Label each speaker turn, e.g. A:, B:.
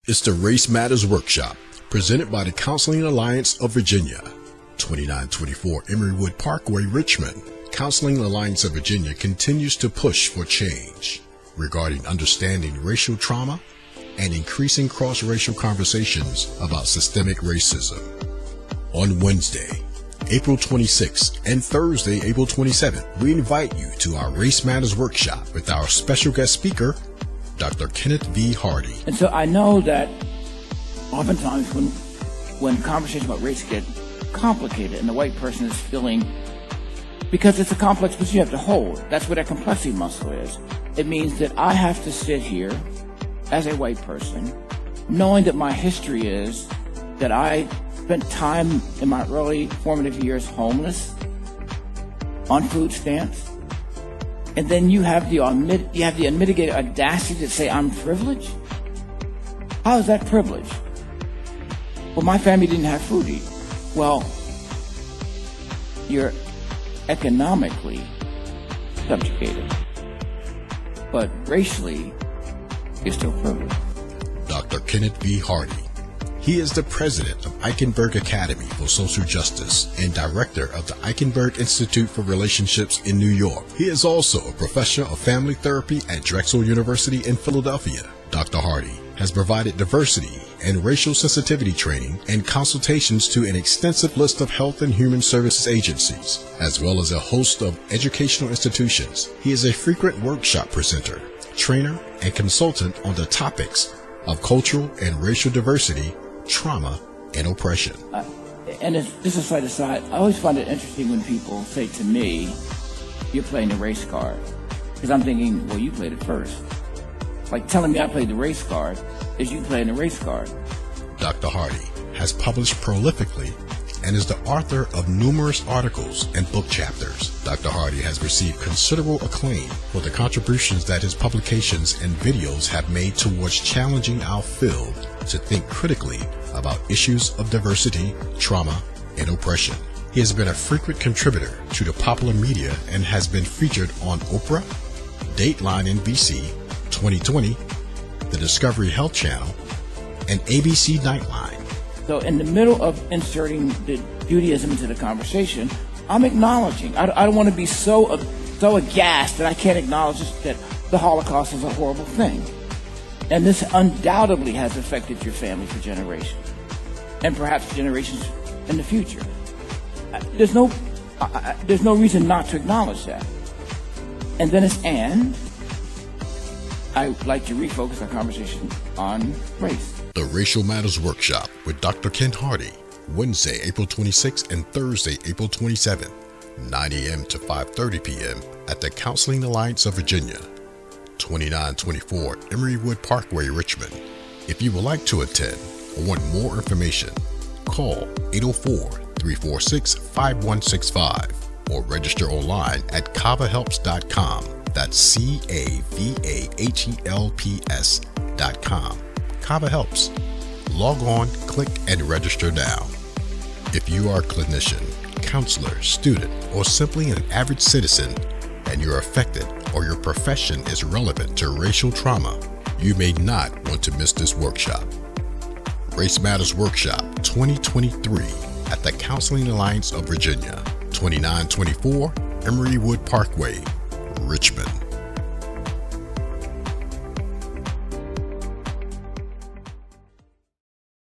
A: It's the Race Matters Workshop, presented by the Counseling Alliance of Virginia, 2924 Emerywood Parkway, Richmond. Counseling Alliance of Virginia continues to push for change regarding understanding racial trauma and increasing cross-racial conversations about systemic racism. On Wednesday, April 26th and Thursday, April 27th, we invite you to our Race Matters Workshop with our special guest speaker, Dr. Kenneth V. Hardy.
B: And so I know that oftentimes when conversations about race get complicated and the white person is feeling, because it's a complex position you have to hold, that's what that complexity muscle is. It means that I have to sit here as a white person, knowing that my history is that I spent time in my early formative years homeless, on food stamps, and then you have the unmitigated audacity to say I'm privileged? How is that privilege? Well, my family didn't have food to eat. Well, you're economically subjugated, but racially, you're still privileged.
A: Dr. Kenneth V. Hardy. He is the president of Eichenberg Academy for Social Justice and director of the Eichenberg Institute for Relationships in New York. He is also a professor of family therapy at Drexel University in Philadelphia. Dr. Hardy has provided diversity and racial sensitivity training and consultations to an extensive list of health and human services agencies, as well as a host of educational institutions. He is a frequent workshop presenter, trainer, and consultant on the topics of cultural and racial diversity, trauma, and oppression.
B: And just a slight aside, I always find it interesting when people say to me, you're playing the race card. Because I'm thinking, well, you played it first. Like telling me I played the race card is you playing the race card.
A: Dr. Hardy has published prolifically and is the author of numerous articles and book chapters. Dr. Hardy has received considerable acclaim for the contributions that his publications and videos have made towards challenging our field to think critically about issues of diversity, trauma, and oppression. He has been a frequent contributor to the popular media and has been featured on Oprah, Dateline NBC, 2020, the Discovery Health Channel, and ABC Nightline.
B: So in the middle of inserting the Judaism into the conversation, I'm acknowledging. I don't want to be so aghast that I can't acknowledge that the Holocaust is a horrible thing. And this undoubtedly has affected your family for generations, and perhaps generations in the future. There's no reason not to acknowledge that. And then I'd like to refocus our conversation on race.
A: The Racial Matters Workshop with Dr. Kenneth Hardy, Wednesday, April 26th and Thursday, April 27th, 9 a.m. to 5:30 p.m. at the Counseling Alliance of Virginia, 2924 Emerywood Parkway, Richmond. If you would like to attend or want more information, call 804-346-5165 or register online at cavahelps.com. That's CAVAHELPS.com. Cava Helps. Log on, click, and register now. If you are a clinician, counselor, student, or simply an average citizen, and you're affected or your profession is relevant to racial trauma, you may not want to miss this workshop. Race Matters Workshop 2023 at the Counseling Alliance of Virginia, 2924 Emerywood Parkway, Richmond.